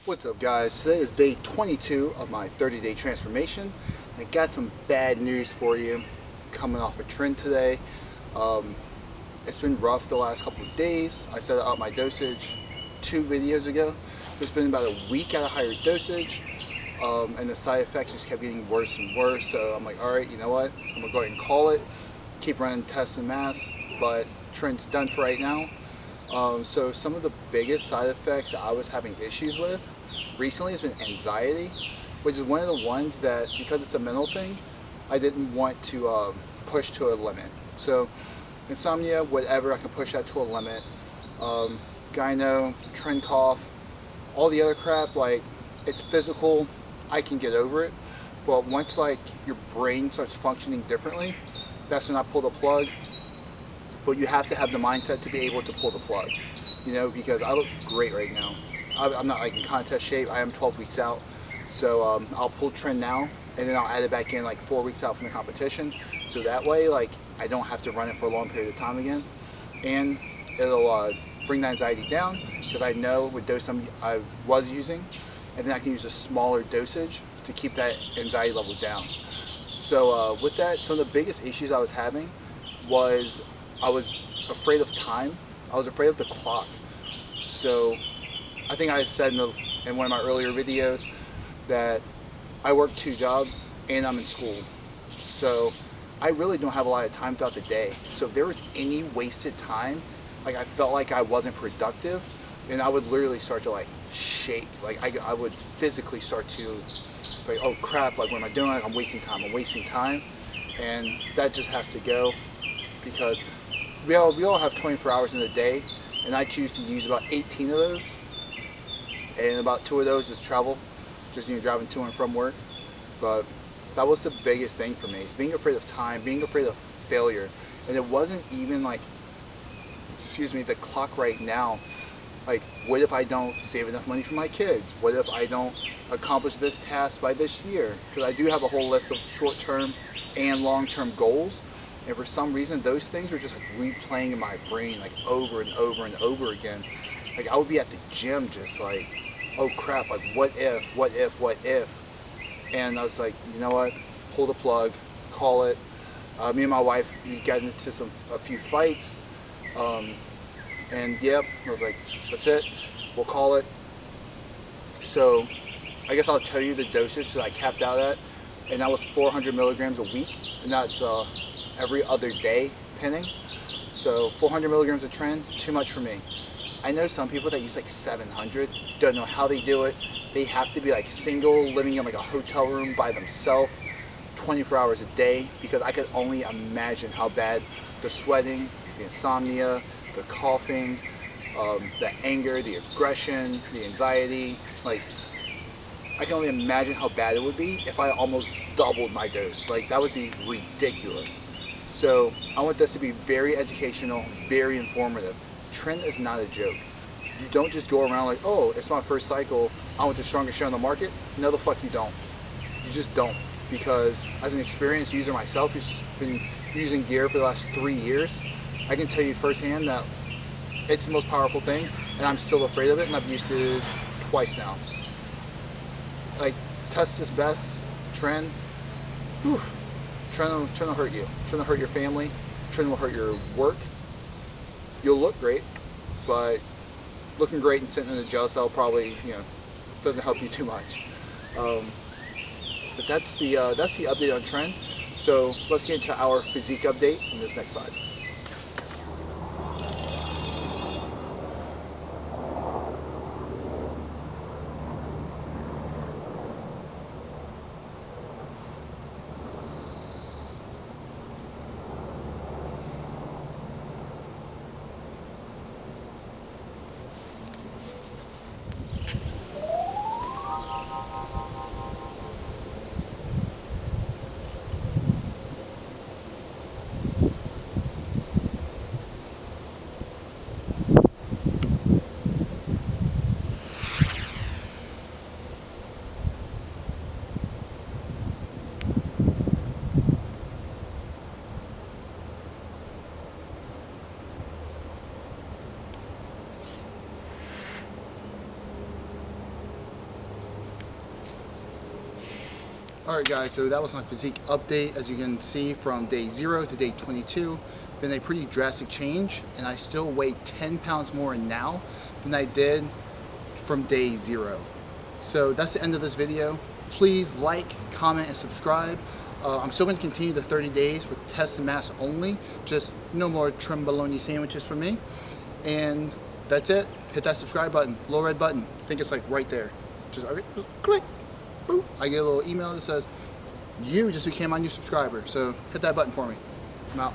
What's up, guys? Today is day 22 of my 30-day transformation. I got some bad news for you coming off a TREN today. It's been rough the last couple of days. I set up my dosage 2 videos ago. It's been about a week at a higher dosage, and the side effects just kept getting worse and worse. So I'm like, all right, you know what? I'm gonna go ahead and call it. Keep running tests and masks, but TREN's done for right now. So some of the biggest side effects I was having issues with recently has been anxiety, which is one of the ones that, because it's a mental thing, I didn't want to push to a limit. So insomnia, whatever, I can push that to a limit. Gyno, TREN cough, all the other crap, like, it's physical, I can get over it. But once like your brain starts functioning differently, that's when I pull the plug. But you have to have the mindset to be able to pull the plug, you know, because I look great right now. I'm not like in contest shape. I am 12 weeks out, so I'll pull TREN now, and then I'll add it back in like 4 weeks out from the competition, so that way like I don't have to run it for a long period of time again, and it'll bring the anxiety down, because I know what dose I was using, and then I can use a smaller dosage to keep that anxiety level down. So with that, some of the biggest issues I was having was I was afraid of time. I was afraid of the clock. So I think I said in one of my earlier videos that I work 2 jobs and I'm in school. So I really don't have a lot of time throughout the day. So if there was any wasted time, like I felt like I wasn't productive, and I would literally start to like shake. Like I would physically start to like, oh crap, like what am I doing? Like, I'm wasting time. And that just has to go, because we all have 24 hours in a day, and I choose to use about 18 of those, and about 2 of those is travel, just driving to and from work. But that was the biggest thing for me, is being afraid of time, being afraid of failure. And it wasn't even like, the clock right now. Like, what if I don't save enough money for my kids? What if I don't accomplish this task by this year? Because I do have a whole list of short-term and long-term goals. And for some reason, those things were just like replaying in my brain, like over and over and over again. Like I would be at the gym just like, oh crap, like what if? And I was like, you know what, pull the plug, call it. Me and my wife, we got into a few fights. And yep, I was like, that's it, we'll call it. So I guess I'll tell you the dosage that I capped out at, and that was 400 milligrams a week, and that's every other day pinning. So 400 milligrams of TREN, too much for me. I know some people that use like 700, don't know how they do it. They have to be like single, living in like a hotel room by themselves 24 hours a day, because I could only imagine how bad the sweating, the insomnia, the coughing, the anger, the aggression, the anxiety, like I can only imagine how bad it would be if I almost doubled my dose. Like that would be ridiculous. So I want this to be very educational, very informative. TREN is not a joke. You don't just go around like, oh, it's my first cycle, I want the strongest share on the market. No, the fuck you don't. You just don't. Because as an experienced user myself, who's been using gear for the last 3 years, I can tell you firsthand that it's the most powerful thing, and I'm still afraid of it, and I've used it twice now. Like, test is best. TREN, whew. TREN will hurt you. TREN will hurt your family. TREN will hurt your work. You'll look great, but looking great and sitting in a jail cell probably, doesn't help you too much. But that's the update on TREN. So let's get into our physique update in this next slide. Alright guys, so that was my physique update. As you can see, from day 0 to day 22, been a pretty drastic change, and I still weigh 10 pounds more now than I did from day 0. So that's the end of this video. Please like, comment, and subscribe. I'm still going to continue the 30 days with test and mass only. Just no more TREN bologna sandwiches for me. And that's it. Hit that subscribe button, little red button. I think it's like right there. Just click, boop. I get a little email that says, you just became my new subscriber. So hit that button for me. I'm out.